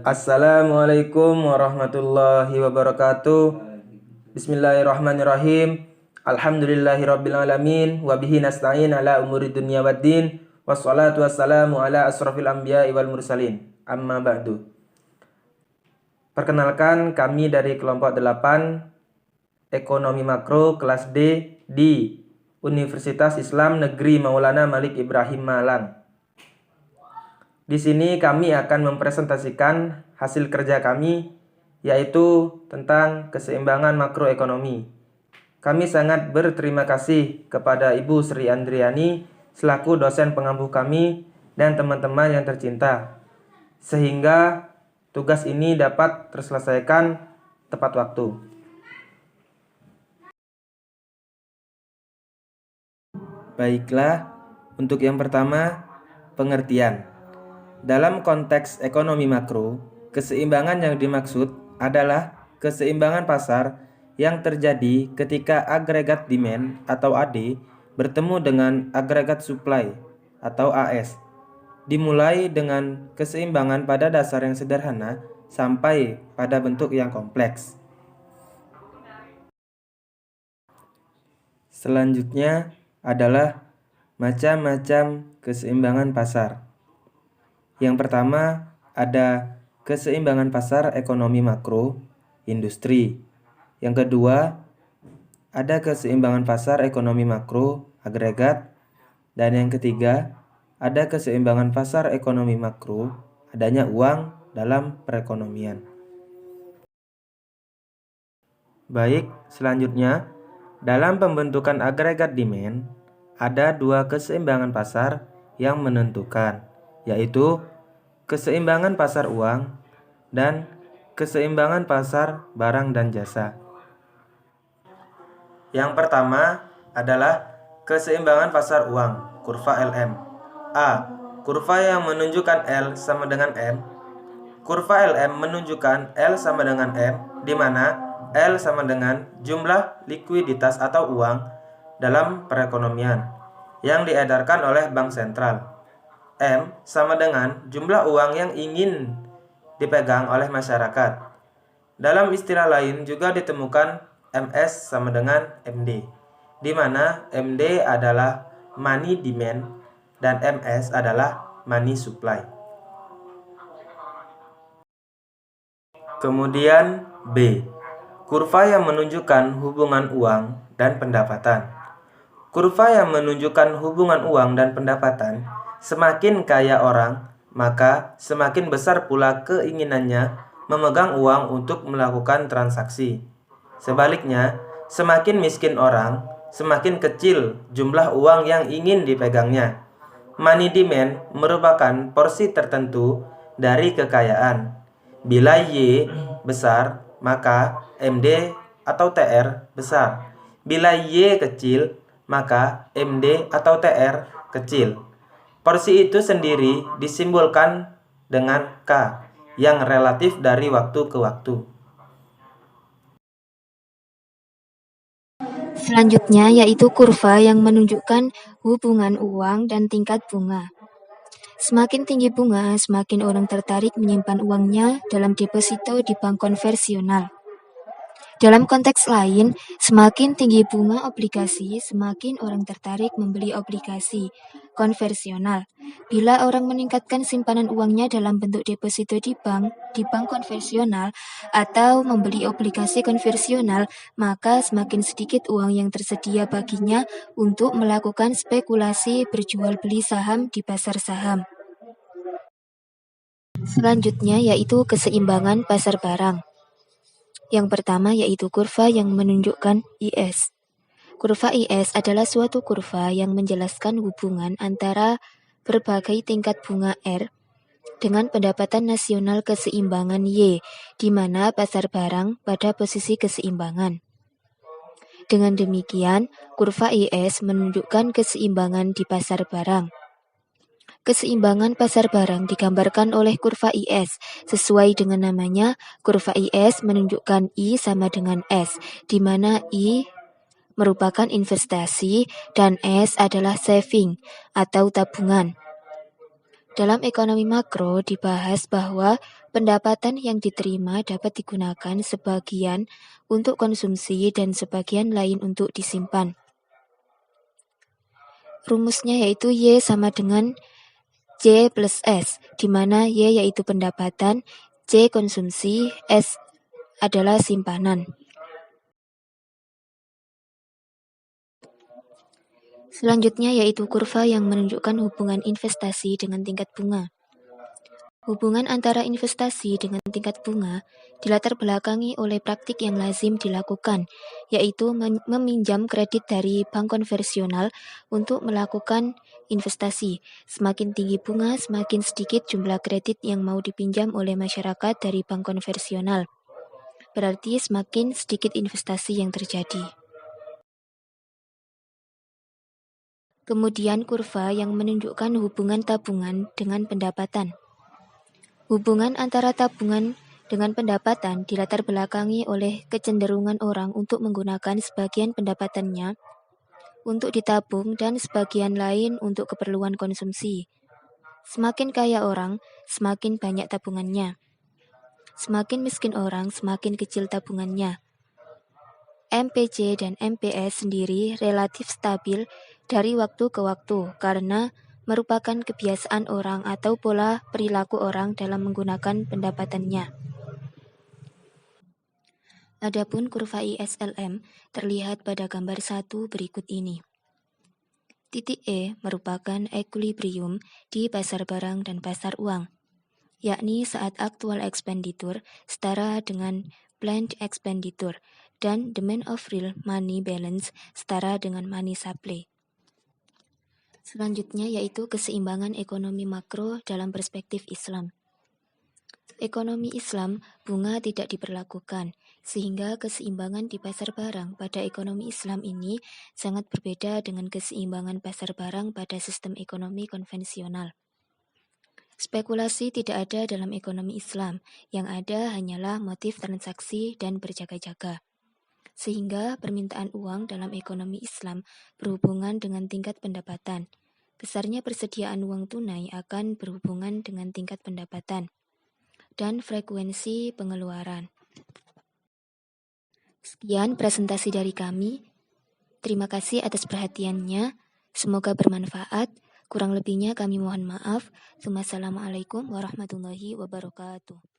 Assalamualaikum warahmatullahi wabarakatuh. Bismillahirrahmanirrahim. Alhamdulillahirabbil alamin wa bihi nasta'in ala umuri dunya waddin. Wassalatu wassalamu ala asrofil anbiya'i wal mursalin. Amma ba'du. Perkenalkan, kami dari kelompok 8 Ekonomi Makro kelas D di Universitas Islam Negeri Maulana Malik Ibrahim Malang. Di sini kami akan mempresentasikan hasil kerja kami, yaitu tentang keseimbangan makroekonomi. Kami sangat berterima kasih kepada Ibu Sri Andriani selaku dosen pengampu kami dan teman-teman yang tercinta, sehingga tugas ini dapat terselesaikan tepat waktu. Baiklah, untuk yang pertama, pengertian. Dalam konteks ekonomi makro, keseimbangan yang dimaksud adalah keseimbangan pasar yang terjadi ketika agregat demand atau AD bertemu dengan agregat supply atau AS. Dimulai dengan keseimbangan pada dasar yang sederhana sampai pada bentuk yang kompleks. Selanjutnya adalah macam-macam keseimbangan pasar. Yang pertama ada keseimbangan pasar ekonomi makro, industri. Yang kedua ada keseimbangan pasar ekonomi makro, agregat. Dan yang ketiga ada keseimbangan pasar ekonomi makro, adanya uang dalam perekonomian. Baik, selanjutnya dalam pembentukan agregat demand ada dua keseimbangan pasar yang menentukan, yaitu keseimbangan pasar uang dan keseimbangan pasar barang dan jasa. Yang pertama adalah keseimbangan pasar uang, kurva LM. A. Kurva yang menunjukkan L sama dengan M. Kurva LM menunjukkan L sama dengan M, di mana L sama dengan jumlah likuiditas atau uang dalam perekonomian yang diedarkan oleh bank sentral. M sama dengan jumlah uang yang ingin dipegang oleh masyarakat. Dalam istilah lain juga ditemukan MS sama dengan MD, di mana MD adalah money demand dan MS adalah money supply. Kemudian B, kurva yang menunjukkan hubungan uang dan pendapatan. Kurva yang menunjukkan hubungan uang dan pendapatan, semakin kaya orang, maka semakin besar pula keinginannya memegang uang untuk melakukan transaksi. Sebaliknya, semakin miskin orang, semakin kecil jumlah uang yang ingin dipegangnya. Money demand merupakan porsi tertentu dari kekayaan. Bila Y besar, maka MD atau TR besar. Bila Y kecil, maka MD atau TR kecil. Porsi itu sendiri disimbolkan dengan K yang relatif dari waktu ke waktu. Selanjutnya yaitu kurva yang menunjukkan hubungan uang dan tingkat bunga. Semakin tinggi bunga, semakin orang tertarik menyimpan uangnya dalam deposito di bank konvensional. Dalam konteks lain, semakin tinggi bunga obligasi, semakin orang tertarik membeli obligasi konvensional. Bila orang meningkatkan simpanan uangnya dalam bentuk deposito di bank konvensional atau membeli obligasi konvensional, maka semakin sedikit uang yang tersedia baginya untuk melakukan spekulasi berjual beli saham di pasar saham. Selanjutnya yaitu keseimbangan pasar barang. Yang pertama yaitu kurva yang menunjukkan IS. Kurva IS adalah suatu kurva yang menjelaskan hubungan antara berbagai tingkat bunga R dengan pendapatan nasional keseimbangan Y, di mana pasar barang pada posisi keseimbangan. Dengan demikian, kurva IS menunjukkan keseimbangan di pasar barang. Keseimbangan pasar barang digambarkan oleh kurva IS. Sesuai dengan namanya, kurva IS menunjukkan I sama dengan S, di mana I merupakan investasi dan S adalah saving atau tabungan. Dalam ekonomi makro dibahas bahwa pendapatan yang diterima dapat digunakan sebagian untuk konsumsi dan sebagian lain untuk disimpan. Rumusnya yaitu Y sama dengan J plus S, di mana Y yaitu pendapatan, J konsumsi, S adalah simpanan. Selanjutnya yaitu kurva yang menunjukkan hubungan investasi dengan tingkat bunga. Hubungan antara investasi dengan tingkat bunga dilatar belakangi oleh praktik yang lazim dilakukan, yaitu meminjam kredit dari bank konvensional untuk melakukan investasi. Semakin tinggi bunga, semakin sedikit jumlah kredit yang mau dipinjam oleh masyarakat dari bank konvensional. Berarti semakin sedikit investasi yang terjadi. Kemudian kurva yang menunjukkan hubungan tabungan dengan pendapatan. Hubungan antara tabungan dengan pendapatan dilatar belakangi oleh kecenderungan orang untuk menggunakan sebagian pendapatannya untuk ditabung dan sebagian lain untuk keperluan konsumsi. Semakin kaya orang, semakin banyak tabungannya. Semakin miskin orang, semakin kecil tabungannya. MPJ dan MPS sendiri relatif stabil dari waktu ke waktu karena merupakan kebiasaan orang atau pola perilaku orang dalam menggunakan pendapatannya. Adapun kurva ISLM terlihat pada gambar 1 berikut ini. Titik E merupakan equilibrium di pasar barang dan pasar uang, yakni saat actual expenditure setara dengan planned expenditure dan demand of real money balance setara dengan money supply. Selanjutnya yaitu keseimbangan ekonomi makro dalam perspektif Islam. Ekonomi Islam, bunga tidak diperlakukan, sehingga keseimbangan di pasar barang pada ekonomi Islam ini sangat berbeda dengan keseimbangan pasar barang pada sistem ekonomi konvensional. Spekulasi tidak ada dalam ekonomi Islam, yang ada hanyalah motif transaksi dan berjaga-jaga. Sehingga permintaan uang dalam ekonomi Islam berhubungan dengan tingkat pendapatan. Besarnya persediaan uang tunai akan berhubungan dengan tingkat pendapatan dan frekuensi pengeluaran. Sekian presentasi dari kami. Terima kasih atas perhatiannya. Semoga bermanfaat. Kurang lebihnya kami mohon maaf. Wassalamualaikum warahmatullahi wabarakatuh.